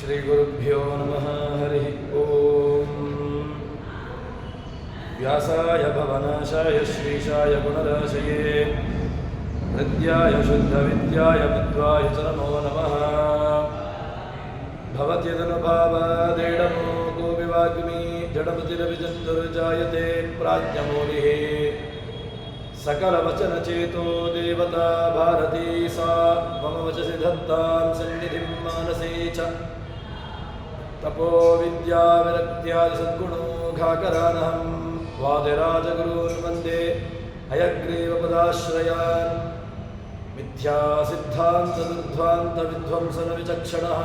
श्रीगुरुभ्यो नमः। हरिः ओम्। व्यासाय भवनाशाय श्रीशाय गुणराशये हृद्याय शुद्धविद्याय विद्वाय च नमो नमः। भवत्यदनुभावादेडमो गोविवाग्मी जडपतिरविजन्तुर्जायते प्राज्ञमूलिः सकलवचनचेतो देवता भारती सा मम वचसि धत्तां सन्निधिं मानसे च। तपो विद्या विरक्त्यादि सद्गुणोघाकरानहं वादिराजगुरून् वन्दे हयग्रीवपदाश्रयान्। मिथ्यासिद्धान्तदुर्ध्वान्तविध्वंसनविचक्षणः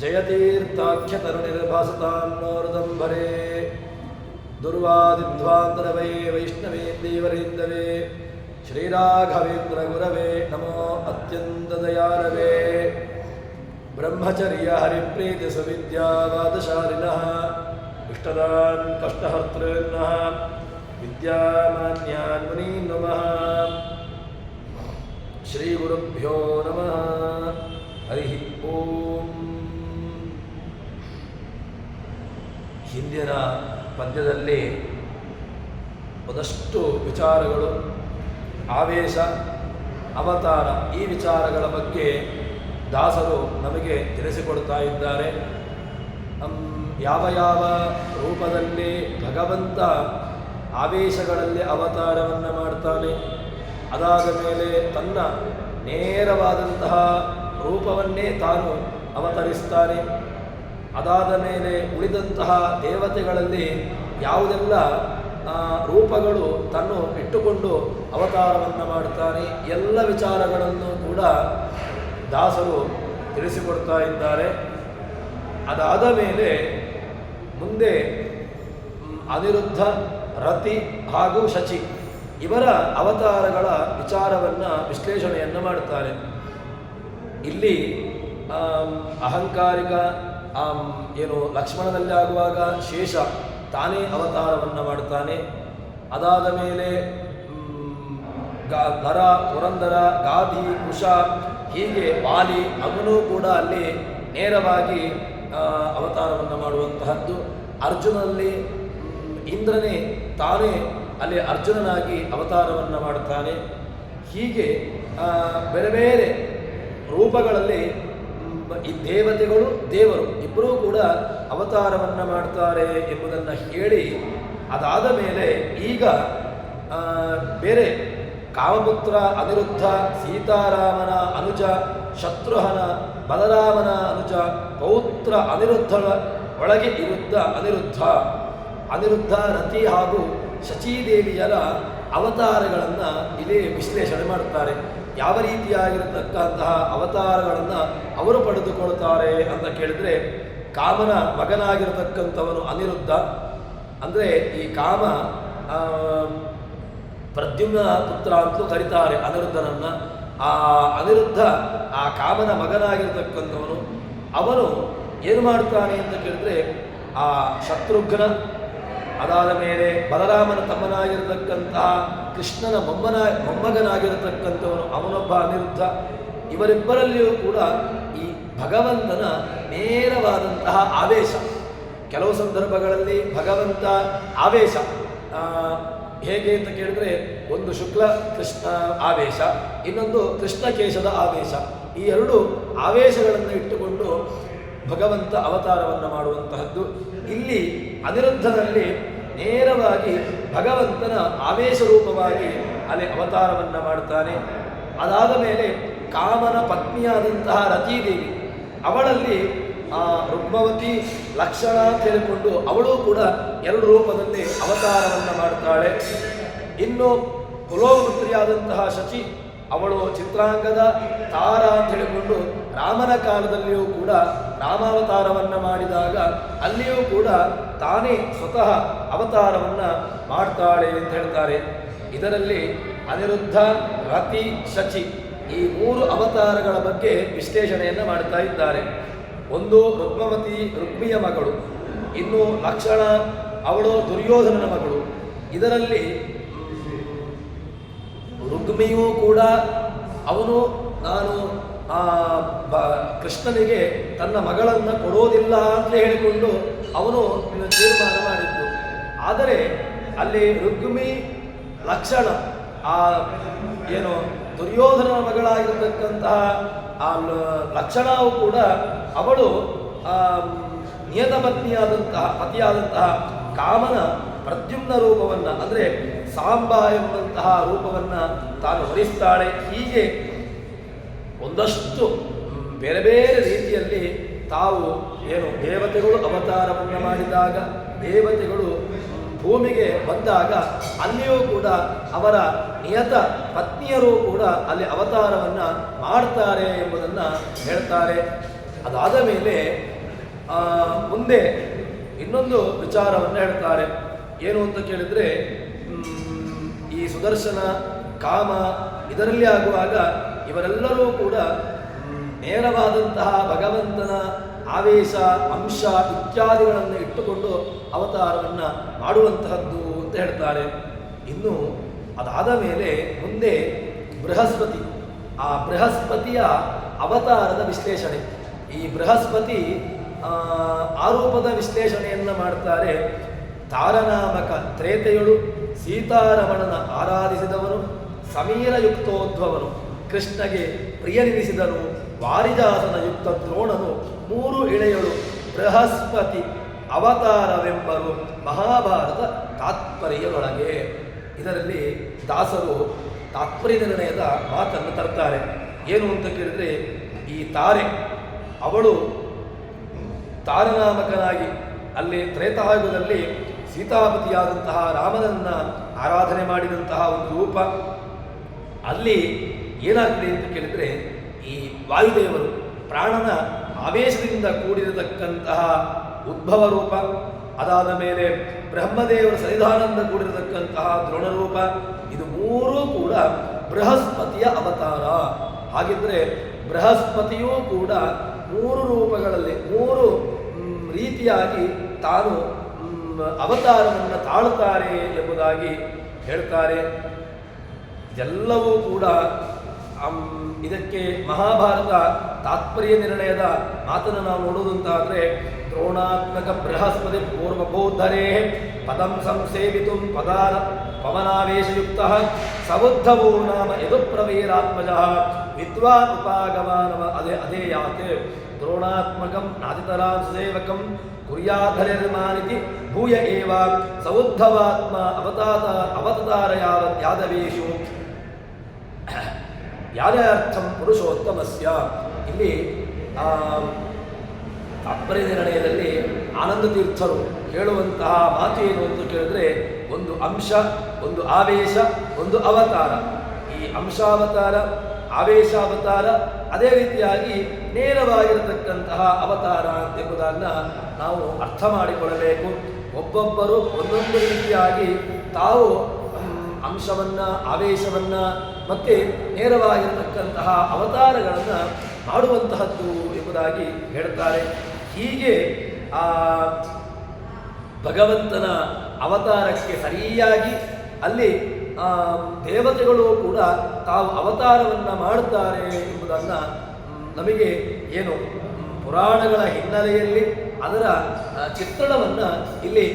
जयतीर्थाख्यतरुणिर्भासतां नोर्दम्बरे। दुर्वादिध्वान्तरवै वैष्णवे देवरेन्दवे श्रीराघवेन्द्र गुरवे नमो अत्यन्तदयालवे। ब्रह्मचर्य हरिप्रीति सुविद्यावादशालिनः इष्टदान् कष्टहर्तॄन्नः विद्यामान्यान् मुनीन् नमः। श्रीगुरुभ्यो नमः। हरिः ओम्। ಹಿಂದಿನ ಪದ್ಯದಲ್ಲಿ ಒಂದಷ್ಟು ವಿಚಾರಗಳು, ಆವೇಶ, ಅವತಾರ, ಈ ವಿಚಾರಗಳ ಬಗ್ಗೆ ದಾಸರು ನಮಗೆ ತಿಳಿಸಿಕೊಡ್ತಾ ಇದ್ದಾರೆ. ಯಾವ ಯಾವ ರೂಪದಲ್ಲಿ ಭಗವಂತ ಆವೇಶಗಳಲ್ಲಿ ಅವತಾರವನ್ನು ಮಾಡ್ತಾನೆ, ಅದಾದ ಮೇಲೆ ತನ್ನ ನೇರವಾದಂತಹ ರೂಪವನ್ನೇ ತಾನು ಅವತರಿಸ್ತಾನೆ. ಅದಾದ ಮೇಲೆ ಉಳಿದಂತಹ ದೇವತೆಗಳಲ್ಲಿ ಯಾವುದೆಲ್ಲ ರೂಪಗಳು ತನ್ನು ಇಟ್ಟುಕೊಂಡು ಅವತಾರವನ್ನು ಮಾಡ್ತಾನೆ, ಎಲ್ಲ ವಿಚಾರಗಳನ್ನು ಕೂಡ ದಾಸರು ತಿಳಿಸಿಕೊಡ್ತಾ ಇದ್ದಾರೆ. ಅದಾದ ಮೇಲೆ ಮುಂದೆ ಅನಿರುದ್ಧ, ರತಿ ಹಾಗೂ ಶಚಿ ಇವರ ಅವತಾರಗಳ ವಿಚಾರವನ್ನು ವಿಶ್ಲೇಷಣೆಯನ್ನು ಮಾಡ್ತಾರೆ. ಇಲ್ಲಿ ಅಹಂಕಾರಿಕ ಏನು ಲಕ್ಷ್ಮಣನಲ್ಲಿ ಆಗುವಾಗ ಶೇಷ ತಾನೇ ಅವತಾರವನ್ನು ಮಾಡ್ತಾನೆ. ಅದಾದ ಮೇಲೆ ನರ, ಪುರಂದರ, ಗಾಧಿ, ಕುಶ, ಹೀಗೆ ವಾಲಿ ಅವನು ಕೂಡ ಅಲ್ಲಿ ನೇರವಾಗಿ ಅವತಾರವನ್ನು ಮಾಡುವಂತಹದ್ದು. ಅರ್ಜುನಲ್ಲಿ ಇಂದ್ರನೇ ತಾನೇ ಅಲ್ಲಿ ಅರ್ಜುನನಾಗಿ ಅವತಾರವನ್ನು ಮಾಡ್ತಾನೆ. ಹೀಗೆ ಬೇರೆ ಬೇರೆ ರೂಪಗಳಲ್ಲಿ ಈ ದೇವತೆಗಳು ದೇವರು ಇಬ್ಬರೂ ಕೂಡ ಅವತಾರವನ್ನು ಮಾಡ್ತಾರೆ ಎಂಬುದನ್ನು ಹೇಳಿ, ಅದಾದ ಮೇಲೆ ಈಗ ಬೇರೆ ಕಾಮಪುತ್ರ ಅನಿರುದ್ಧ, ಸೀತಾರಾಮನ ಅನುಜ ಶತ್ರುಹನ, ಬಲರಾಮನ ಅನುಜ ಪೌತ್ರ ಅನಿರುದ್ಧಳ ಒಳಗೆ ಇರುತ್ತ ಅನಿರುದ್ಧ, ರತಿ ಹಾಗೂ ಶಚೀದೇವಿಯರ ಅವತಾರಗಳನ್ನು ಇಲ್ಲಿ ವಿಶ್ಲೇಷಣೆ ಮಾಡುತ್ತಾರೆ. ಯಾವ ರೀತಿಯಾಗಿರತಕ್ಕಂತಹ ಅವತಾರಗಳನ್ನು ಅವರು ಪಡೆದುಕೊಳ್ತಾರೆ ಅಂತ ಕೇಳಿದರೆ, ಕಾಮನ ಮಗನಾಗಿರತಕ್ಕಂಥವನು ಅನಿರುದ್ಧ. ಅಂದರೆ ಈ ಕಾಮ ಪ್ರದ್ಯುಮ್ನ ಪುತ್ರ ಅಂತಲೂ ಕರೀತಾರೆ ಅನಿರುದ್ಧನನ್ನು. ಆ ಅನಿರುದ್ಧ ಆ ಕಾಮನ ಮಗನಾಗಿರತಕ್ಕಂಥವನು. ಅವನು ಏನು ಮಾಡ್ತಾನೆ ಅಂತ ಕೇಳಿದ್ರೆ, ಆ ಶತ್ರುಘ್ನ, ಅದಾದ ಮೇಲೆ ಬಲರಾಮನ ತಮ್ಮನಾಗಿರತಕ್ಕಂತಹ ಕೃಷ್ಣನ ಮೊಮ್ಮಗನಾಗಿರತಕ್ಕಂಥವನು ಅವನೊಬ್ಬ ಅನಿರುದ್ಧ. ಇವರಿಬ್ಬರಲ್ಲಿಯೂ ಕೂಡ ಈ ಭಗವಂತನ ನೇರವಾದಂತಹ ಆವೇಶ. ಕೆಲವು ಸಂದರ್ಭಗಳಲ್ಲಿ ಭಗವಂತ ಆವೇಶ ಹೇಗೆ ಅಂತ ಕೇಳಿದ್ರೆ, ಒಂದು ಶುಕ್ಲ ಕೃಷ್ಣ ಆವೇಶ, ಇನ್ನೊಂದು ಕೃಷ್ಣಕೇಶದ ಆವೇಶ. ಈ ಎರಡು ಆವೇಶಗಳನ್ನು ಇಟ್ಟುಕೊಂಡು ಭಗವಂತ ಅವತಾರವನ್ನು ಮಾಡುವಂತಹದ್ದು. ಇಲ್ಲಿ ಅನಿರುದ್ಧನಲ್ಲಿ ನೇರವಾಗಿ ಭಗವಂತನ ಆವೇಶ ರೂಪವಾಗಿ ಅಲ್ಲಿ ಅವತಾರವನ್ನು ಮಾಡ್ತಾನೆ. ಅದಾದ ಮೇಲೆ ಕಾಮನ ಪತ್ನಿಯಾದಂತಹ ರತೀದೇವಿ, ಅವಳಲ್ಲಿ ರುಕ್ಮವತಿ ಲಕ್ಷಣ ಅಂತ ಹೇಳಿಕೊಂಡು ಅವಳು ಕೂಡ ಎರಡು ರೂಪದಲ್ಲಿ ಅವತಾರವನ್ನು ಮಾಡ್ತಾಳೆ. ಇನ್ನು ಕುಲೋಪುತ್ರಿಯಾದಂತಹ ಶಚಿ, ಅವಳು ಚಿತ್ರಾಂಗದ ತಾರ ಅಂತ ಹೇಳಿಕೊಂಡು ರಾಮನ ಕಾಲದಲ್ಲಿಯೂ ಕೂಡ ರಾಮಾವತಾರವನ್ನು ಮಾಡಿದಾಗ ಅಲ್ಲಿಯೂ ಕೂಡ ತಾನೇ ಸ್ವತಃ ಅವತಾರವನ್ನು ಮಾಡ್ತಾಳೆ ಅಂತ ಹೇಳ್ತಾರೆ. ಇದರಲ್ಲಿ ಅನಿರುದ್ಧ, ರತಿ, ಶಚಿ ಈ ಮೂರು ಅವತಾರಗಳ ಬಗ್ಗೆ ವಿಶ್ಲೇಷಣೆಯನ್ನು ಮಾಡ್ತಾ ಇದ್ದಾರೆ. ಒಂದು ರುಕ್ಮಿಯ ಮಗಳು, ಇನ್ನು ಲಕ್ಷಣ ಅವಳು ದುರ್ಯೋಧನನ ಮಗಳು. ಇದರಲ್ಲಿ ರುಕ್ಮಿಯೂ ಕೂಡ ಅವನು ನಾನು ಕೃಷ್ಣನಿಗೆ ತನ್ನ ಮಗಳನ್ನು ಕೊಡೋದಿಲ್ಲ ಅಂತ ಹೇಳಿಕೊಂಡು ಅವನು ತೀರ್ಮಾನ ಮಾಡಿದ್ದು. ಆದರೆ ಅಲ್ಲಿ ರುಕ್ಮಿ ಲಕ್ಷಣ ಏನು ದುರ್ಯೋಧನ ಮಗಳಾಗಿರತಕ್ಕಂತಹ ಆ ಲಕ್ಷಣವು ಕೂಡ ಅವಳು ನಿಯತ ಪತಿಯಾದಂತಹ ಕಾಮನ ಪ್ರದ್ಯುಮ್ನ ರೂಪವನ್ನು ಅಂದರೆ ಸಾಂಬ ಎಂಬಂತಹ ರೂಪವನ್ನು ತಾನು ವರಿಸ್ತಾಳೆ. ಹೀಗೆ ಒಂದಷ್ಟು ಬೇರೆ ಬೇರೆ ರೀತಿಯಲ್ಲಿ ತಾವು ಏನು ದೇವತೆಗಳು ಅವತಾರವನ್ನು ಮಾಡಿದಾಗ, ದೇವತೆಗಳು ಭೂಮಿಗೆ ಬಂದಾಗ ಅಲ್ಲಿಯೂ ಕೂಡ ಅವರ ನಿಯತ ಪತ್ನಿಯರು ಕೂಡ ಅಲ್ಲಿ ಅವತಾರವನ್ನು ಮಾಡ್ತಾರೆ ಎಂಬುದನ್ನು ಹೇಳ್ತಾರೆ. ಅದಾದ ಮೇಲೆ ಮುಂದೆ ಇನ್ನೊಂದು ವಿಚಾರವನ್ನು ಹೇಳ್ತಾರೆ. ಏನು ಅಂತ ಕೇಳಿದರೆ, ಈ ಸುದರ್ಶನ ಕಾಮ ಇದರಲ್ಲಿ ಆಗುವಾಗ ಇವರೆಲ್ಲರೂ ಕೂಡ ನೇರವಾದಂತಹ ಭಗವಂತನ ಆವೇಶ ಅಂಶ ಇತ್ಯಾದಿಗಳನ್ನು ಇಟ್ಟುಕೊಂಡು ಅವತಾರವನ್ನು ಮಾಡುವಂತಹದ್ದು ಅಂತ ಹೇಳ್ತಾರೆ. ಇನ್ನು ಅದಾದ ಮೇಲೆ ಮುಂದೆ ಬೃಹಸ್ಪತಿ, ಆ ಬೃಹಸ್ಪತಿಯ ಅವತಾರದ ವಿಶ್ಲೇಷಣೆ, ಈ ಬೃಹಸ್ಪತಿ ಆರೋಪದ ವಿಶ್ಲೇಷಣೆಯನ್ನು ಮಾಡ್ತಾರೆ. ತಾರನಾಮಕ ತ್ರೇತೆಯಳು ಸೀತಾರಮಣನ ಆರಾಧಿಸಿದವನು, ಸಮೀರಯುಕ್ತೋದ್ಭವನು ಕೃಷ್ಣಗೆ ಪ್ರಿಯನಿಸಿದನು, ವಾರಿಜಾಸನ ಯುಕ್ತ ದ್ರೋಣನು, 3 ಇಳೆಯಳು ಬೃಹಸ್ಪತಿ ಅವತಾರವೆಂಬರು ಮಹಾಭಾರತ ತಾತ್ಪರ್ಯದೊಳಗೆ. ಇದರಲ್ಲಿ ದಾಸರು ತಾತ್ಪರ್ಯ ನಿರ್ಣಯದ ಮಾತನ್ನು ತರ್ತಾರೆ. ಏನು ಅಂತ ಕೇಳಿದರೆ, ಈ ತಾರೆ ಅವಳು ತಾರನಾಮಕನಾಗಿ ಅಲ್ಲಿ ತ್ರೇತಾಯುಗದಲ್ಲಿ ಸೀತಾಪತಿಯಾದಂತಹ ರಾಮನನ್ನು ಆರಾಧನೆ ಮಾಡಿದಂತಹ ಒಂದು ರೂಪ. ಅಲ್ಲಿ ಏನಾಗ್ತದೆ ಅಂತ ಕೇಳಿದರೆ, ಈ ವಾಯುದೇವರು ಪ್ರಾಣನ ಆವೇಶದಿಂದ ಕೂಡಿರತಕ್ಕಂತಹ ಉದ್ಭವ ರೂಪ, ಅದಾದ ಮೇಲೆ ಬ್ರಹ್ಮದೇವರ ಸನ್ನಿಧಾನದಿಂದ ಕೂಡಿರತಕ್ಕಂತಹ ದ್ರೋಣರೂಪ, ಇದು 3 ಕೂಡ ಬೃಹಸ್ಪತಿಯ ಅವತಾರ. ಹಾಗಿದ್ರೆ ಬೃಹಸ್ಪತಿಯೂ ಕೂಡ 3 ರೂಪಗಳಲ್ಲಿ 3 ರೀತಿಯಾಗಿ ತಾನು ಅವತಾರವನ್ನು ತಾಳುತ್ತಾರೆ ಎಂಬುದಾಗಿ ಹೇಳ್ತಾರೆ. ಎಲ್ಲವೂ ಕೂಡ ಇದಕ್ಕೆ ಮಹಾಭಾರತ ತಾತ್ಪರ್ಯ ನಿರ್ಣಯದ ಮಾತನ್ನು ನಾವು ನೋಡುವುದಂತಾದರೆ, ದ್ರೋಣಾತ್ಮಕ ಬೃಹಸ್ಪತಿ ಪೂರ್ವಬೋಧರೇ ಪದಂ ಸಂಸೇವಿತು ಪವನಾವೇಶಯುಕ್ತ ಸಬುದ್ಧವೋ ನಾಮ ಯದು ಪ್ರವೀರಾತ್ಮಜ ವಿದ್ವಾನ್ ಉಪಾಗಮಾನವ ಅದೇ ಯಾತೆ ದ್ರೋಣಾತ್ಮಕಂ ನಾದಿತರಾಂ ಸೇವಕಂ ಕುರ್ಯಾಧರಿರ್ಮಾನಿತಿ ಭೂಯ ಏವ ಸೌದ್ಧವಾತ್ಮ ಅವತಾರ ಯಾದವೇಶು ಯಾದರ್ಥಂ ಪುರುಷೋತ್ತಮಸ್ಯ. ಇಲ್ಲಿ ತಾತ್ಪರ್ಯ ನಿರ್ಣಯದಲ್ಲಿ ಆನಂದ ತೀರ್ಥರು ಹೇಳುವಂತಹ ಮಾತು ಏನು ಅಂತ ಕೇಳಿದ್ರೆ, ಒಂದು ಅಂಶ, ಒಂದು ಆವೇಶ, ಒಂದು ಅವತಾರ. ಈ ಅಂಶಾವತಾರ, ಆವೇಶಾವತಾರ, ಅದೇ ರೀತಿಯಾಗಿ ನೇರವಾಗಿರತಕ್ಕಂತಹ ಅವತಾರ ಎಂಬುದನ್ನು ನಾವು ಅರ್ಥ ಮಾಡಿಕೊಳ್ಳಬೇಕು. ಒಬ್ಬೊಬ್ಬರು ಒಂದೊಂದು ರೀತಿಯಾಗಿ ತಾವು ಅಂಶವನ್ನು, ಆವೇಶವನ್ನು ಮತ್ತು ನೇರವಾಗಿರತಕ್ಕಂತಹ ಅವತಾರಗಳನ್ನು ಮಾಡುವಂತಹದ್ದು ಎಂಬುದಾಗಿ ಹೇಳ್ತಾರೆ. ಹೀಗೆ ಆ ಭಗವಂತನ ಅವತಾರಕ್ಕೆ ಸರಿಯಾಗಿ ಅಲ್ಲಿ ದೇವತೆಗಳು ಕೂಡ ತಾವು ಅವತಾರವನ್ನು ಮಾಡುತ್ತಾರೆ ಎಂಬುದನ್ನು ನಮಗೆ ಏನು ಪುರಾಣಗಳ ಹಿನ್ನೆಲೆಯಲ್ಲಿ ಅದರ ಚಿತ್ರಣವನ್ನು ಇಲ್ಲಿ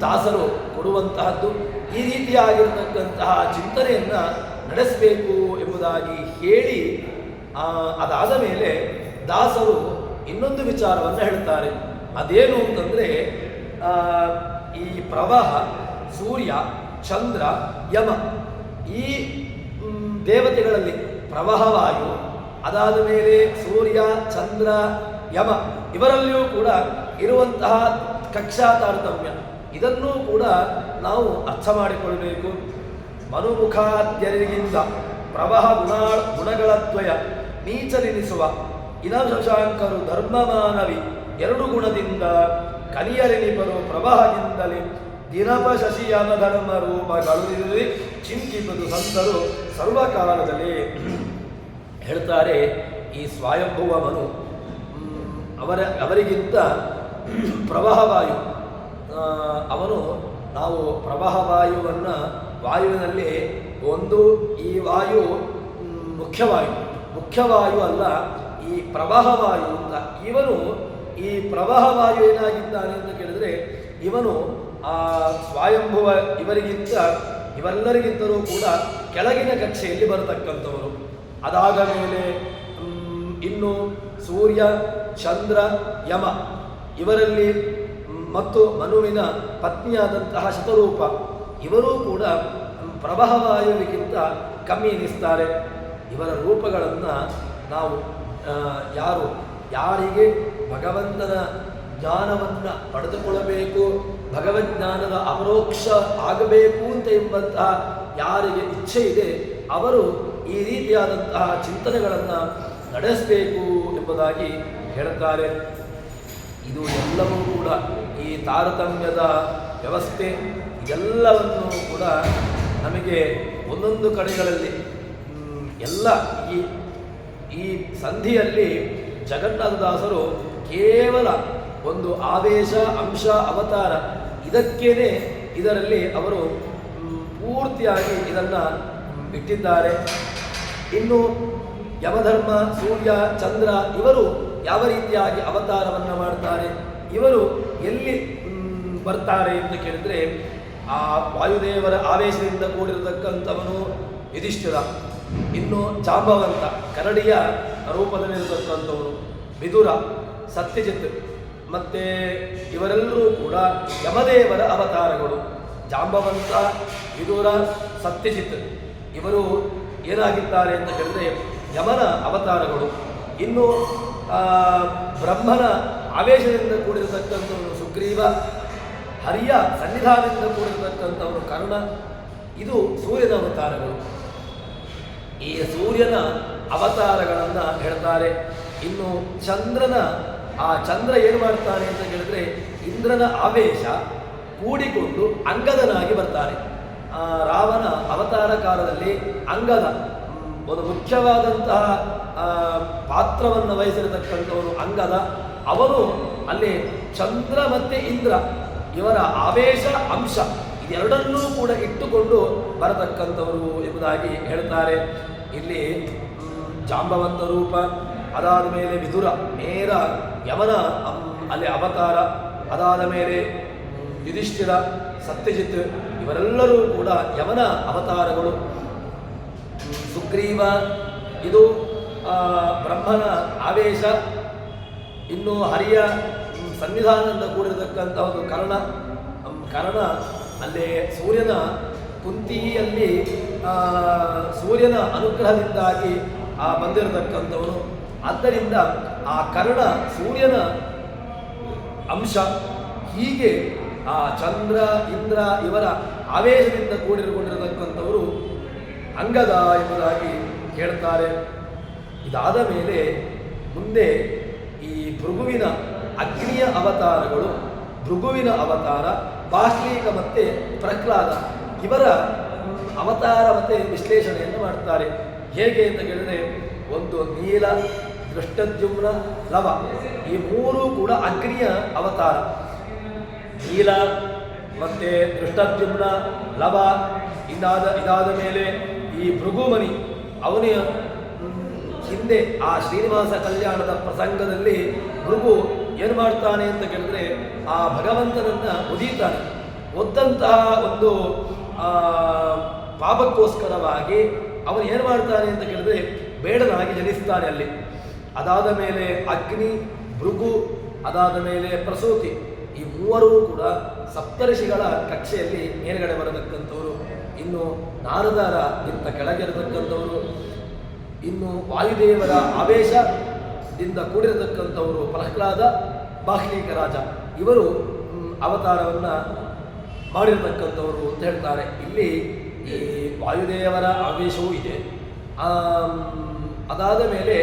ದಾಸರು ಕೊಡುವಂತಹದ್ದು. ಈ ರೀತಿಯಾಗಿರತಕ್ಕಂತಹ ಚಿಂತನೆಯನ್ನು ನಡೆಸಬೇಕು ಎಂಬುದಾಗಿ ಹೇಳಿ, ಅದಾದ ಮೇಲೆ ದಾಸರು ಇನ್ನೊಂದು ವಿಚಾರವನ್ನು ಹೇಳ್ತಾರೆ. ಅದೇನು ಅಂತಂದರೆ, ಈ ಪ್ರವಾಹ, ಸೂರ್ಯ, ಚಂದ್ರ, ಯಮ, ಈ ದೇವತೆಗಳಲ್ಲಿ ಪ್ರವಾಹವಾಯು, ಅದಾದ ಮೇಲೆ ಸೂರ್ಯ, ಚಂದ್ರ, ಯಮ ಇವರಲ್ಲಿಯೂ ಕೂಡ ಇರುವಂತಹ ಕಕ್ಷಾ ತಾರತಮ್ಯ, ಇದನ್ನೂ ಕೂಡ ನಾವು ಅರ್ಥ ಮಾಡಿಕೊಳ್ಳಬೇಕು. ಮನುಮುಖಾದ್ಯರಿಗಿಂದ ಪ್ರವಾಹ ಗುಣಗಳ ದ್ವಯ ನೀಚನೆನಿಸುವ ಇನಶಶಾಂಕರು ಧರ್ಮಮಾನವಿ 2 ಗುಣದಿಂದ ಕಲಿಯರೆನಿಪರು ಪ್ರವಾಹದಿಂದಲೇ ದಿನಪ ಶಶಿಯಾನ ಧರ್ಮ ರೂಪಗಳು ಚಿಂತಿಪದು ಸಂತರು ಸರ್ವಕಾಲದಲ್ಲಿ. ಹೇಳ್ತಾರೆ, ಈ ಸ್ವಯಂಭುವ ಮನು ಅವರಿಗಿಂತ ಪ್ರವಾಹವಾಯು ಅವನು, ನಾವು ಪ್ರವಾಹವಾಯುವನ್ನು ವಾಯುವಿನಲ್ಲಿ ಒಂದು ಈ ವಾಯು ಮುಖ್ಯವಾಯು, ಮುಖ್ಯವಾಯು ಅಲ್ಲ, ಈ ಪ್ರವಾಹವಾಯು ಅಂತ. ಇವನು ಈ ಪ್ರವಾಹವಾಯು ಏನಾಗಿದ್ದಾನೆ ಅಂತ ಕೇಳಿದರೆ, ಇವನು ಆ ಸ್ವಯಂಭುವ ಇವೆಲ್ಲರಿಗಿಂತಲೂ ಕೂಡ ಕೆಳಗಿನ ಕಕ್ಷೆಯಲ್ಲಿ ಬರತಕ್ಕಂಥವರು. ಅದಾದ ಮೇಲೆ ಇನ್ನು ಸೂರ್ಯ, ಚಂದ್ರ, ಯಮ ಇವರಲ್ಲಿ ಮತ್ತು ಮನುವಿನ ಪತ್ನಿಯಾದಂತಹ ಶತರೂಪ ಇವರೂ ಕೂಡ ಪ್ರವಾಹವಾಯುವಿಗಿಂತ ಕಮ್ಮಿ ಎನಿಸ್ತಾರೆ. ಇವರ ರೂಪಗಳನ್ನು ನಾವು ಯಾರಿಗೆ ಭಗವಂತನ ಜ್ಞಾನವನ್ನು ಪಡೆದುಕೊಳ್ಳಬೇಕು, ಭಗವಜ್ಞಾನದ ಅಪರೋಕ್ಷ ಆಗಬೇಕು ಅಂತ ಎಂಬಂತಹ ಯಾರಿಗೆ ಇಚ್ಛೆ ಇದೆ ಅವರು ಈ ರೀತಿಯಾದಂತಹ ಚಿಂತನೆಗಳನ್ನು ನಡೆಸಬೇಕು ಎಂಬುದಾಗಿ ಹೇಳುತ್ತಾರೆ. ಇದು ಎಲ್ಲವೂ ಕೂಡ ಈ ತಾರತಮ್ಯದ ವ್ಯವಸ್ಥೆ ಇದೆಲ್ಲವನ್ನು ಕೂಡ ನಮಗೆ ಒಂದೊಂದು ಕಡೆಗಳಲ್ಲಿ ಎಲ್ಲ ಈ ಸಂಧಿಯಲ್ಲಿ ಜಗನ್ನಾಥದಾಸರು ಕೇವಲ ಒಂದು ಆವೇಶ, ಅಂಶ, ಅವತಾರ ಇದಕ್ಕೇನೆ ಇದರಲ್ಲಿ ಅವರು ಪೂರ್ತಿಯಾಗಿ ಇದನ್ನು ಬಿಟ್ಟಿದ್ದಾರೆ. ಇನ್ನು ಯಮಧರ್ಮ, ಸೂರ್ಯ, ಚಂದ್ರ ಇವರು ಯಾವ ರೀತಿಯಾಗಿ ಅವತಾರವನ್ನು ಮಾಡ್ತಾರೆ, ಇವರು ಎಲ್ಲಿ ಬರ್ತಾರೆ ಅಂತ ಕೇಳಿದರೆ, ಆ ವಾಯುದೇವರ ಆವೇಶದಿಂದ ಕೂಡಿರತಕ್ಕಂಥವನು ಯುಧಿಷ್ಠಿರ, ಇನ್ನು ಜಾಂಬವಂತ ಕರಡಿಯ ರೂಪದಲ್ಲಿರತಕ್ಕಂಥವನು ವಿದುರ, ಸತ್ಯಜಿತ್, ಮತ್ತು ಇವರೆಲ್ಲರೂ ಕೂಡ ಯಮದೇವರ ಅವತಾರಗಳು. ಜಾಂಬವಂತ, ವಿದುರ, ಸತ್ಯಜಿತ್ ಇವರು ಏನಾಗಿದ್ದಾರೆ ಅಂತ ಹೇಳಿದ್ರೆ ಯಮನ ಅವತಾರಗಳು. ಇನ್ನು ಬ್ರಹ್ಮನ ಆವೇಶದಿಂದ ಕೂಡಿರತಕ್ಕಂಥವನು ಸುಗ್ರೀವ, ಹರಿಯ ಸನ್ನಿಧಾನದಿಂದ ಕೂಡಿರತಕ್ಕಂಥವನು ಕರ್ಣ, ಇದು ಸೂರ್ಯನ ಅವತಾರಗಳು. ಈ ಸೂರ್ಯನ ಅವತಾರಗಳನ್ನು ಹೇಳ್ತಾರೆ. ಇನ್ನು ಚಂದ್ರನ ಚಂದ್ರ ಏನು ಮಾಡ್ತಾನೆ ಅಂತ ಹೇಳಿದ್ರೆ ಇಂದ್ರನ ಆವೇಶ ಕೂಡಿಕೊಂಡು ಅಂಗದನಾಗಿ ಬರ್ತಾನೆ. ರಾವಣ ಅವತಾರ ಕಾಲದಲ್ಲಿ ಅಂಗದ ಒಂದು ಮುಖ್ಯವಾದಂತಹ ಪಾತ್ರವನ್ನು ವಹಿಸಿರತಕ್ಕಂಥವನು ಅಂಗದ. ಅವನು ಅಲ್ಲಿ ಚಂದ್ರ ಮತ್ತು ಇಂದ್ರ ಇವರ ಆವೇಶ ಅಂಶ ಇದೆರಡನ್ನೂ ಕೂಡ ಇಟ್ಟುಕೊಂಡು ಬರತಕ್ಕಂಥವರು ಎಂಬುದಾಗಿ ಹೇಳ್ತಾರೆ. ಇಲ್ಲಿ ಜಾಂಬವಂತ ರೂಪ, ಅದಾದ ಮೇಲೆ ವಿದುರ ನೇರ ಯಮನ ಅಲ್ಲಿ ಅವತಾರ, ಅದಾದ ಮೇಲೆ ಯುಧಿಷ್ಠಿರ, ಸತ್ಯಜಿತ್ ಇವರೆಲ್ಲರೂ ಕೂಡ ಯಮನ ಅವತಾರಗಳು. ಸುಗ್ರೀವ ಇದು ಬ್ರಹ್ಮನ ಆವೇಶ, ಇನ್ನು ಹರಿಯ ಸನ್ನಿಧಾನದಿಂದ ಕೂಡಿರತಕ್ಕಂಥ ಒಂದು ಕರ್ಣ ಅಲ್ಲೇ ಸೂರ್ಯನ ಕುಂತಿಯಲ್ಲಿ ಸೂರ್ಯನ ಅನುಗ್ರಹದಿಂದಾಗಿ ಬಂದಿರತಕ್ಕಂಥವನು. ಆದ್ದರಿಂದ ಆ ಕರ್ಣ ಸೂರ್ಯನ ಅಂಶ. ಹೀಗೆ ಆ ಚಂದ್ರ, ಇಂದ್ರ ಇವರ ಆವೇಶದಿಂದ ಕೂಡಿರುಕೊಂಡಿರತಕ್ಕಂಥವರು ಅಂಗದ ಎಂಬುದಾಗಿ ಹೇಳ್ತಾರೆ. ಇದಾದ ಮೇಲೆ ಮುಂದೆ ಈ ಭೃಗುವಿನ ಅಗ್ನಿಯ ಅವತಾರಗಳು, ಭೃಗುವಿನ ಅವತಾರ, ಬಾಷ್ಲೀಕ ಮತ್ತು ಪ್ರಹ್ಲಾದ ಇವರ ಅವತಾರ ಮತ್ತು ವಿಶ್ಲೇಷಣೆಯನ್ನು ಮಾಡ್ತಾರೆ. ಹೇಗೆ ಅಂತ ಕೇಳಿದರೆ, ಒಂದು ನೀಲ, ದೃಷ್ಟದ್ಯುಮ್ನ, ಲವ ಈ ಮೂರೂ ಕೂಡ ಅಗ್ನಿಯ ಅವತಾರ. ನೀಲ ಮತ್ತು ದೃಷ್ಟದ್ಯುಮ್ನ, ಲವ ಇದಾದ ಮೇಲೆ ಈ ಭೃಗುಮನಿ ಅವನ ಹಿಂದೆ ಆ ಶ್ರೀನಿವಾಸ ಕಲ್ಯಾಣದ ಪ್ರಸಂಗದಲ್ಲಿ ಭೃಗು ಏನು ಮಾಡ್ತಾನೆ ಅಂತ ಕೇಳಿದ್ರೆ ಆ ಭಗವಂತನನ್ನು ಒದೀತಾನೆ. ಒದ್ದಂತಹ ಒಂದು ಪಾಪಕ್ಕೋಸ್ಕರವಾಗಿ ಅವನು ಏನು ಮಾಡ್ತಾನೆ ಅಂತ ಕೇಳಿದ್ರೆ ಬೇಡನಾಗಿ ಜನಿಸ್ತಾನೆ ಅಲ್ಲಿ. ಅದಾದ ಮೇಲೆ ಅಗ್ನಿ, ಭೃಗು, ಅದಾದ ಮೇಲೆ ಪ್ರಸೂತಿ ಈ ಮೂವರೂ ಕೂಡ ಸಪ್ತರ್ಷಿಗಳ ಕಕ್ಷೆಯಲ್ಲಿ ಮೇಲ್ಗಡೆ ಬರತಕ್ಕಂಥವರು. ಇನ್ನು ನಾರದರ ಇಂಥ ಕೆಳಗಿರತಕ್ಕಂಥವರು, ಇನ್ನು ವಾಯುದೇವರ ಆವೇಶದಿಂದ ಕೂಡಿರತಕ್ಕಂಥವರು ಪ್ರಹ್ಲಾದ, ಬಾಹ್ಲೀಕ ರಾಜ ಇವರು ಅವತಾರವನ್ನು ಮಾಡಿರತಕ್ಕಂಥವರು ಅಂತ ಹೇಳ್ತಾರೆ. ಇಲ್ಲಿ ಈ ವಾಯುದೇವರ ಆವೇಶವೂ ಇದೆ. ಅದಾದ ಮೇಲೆ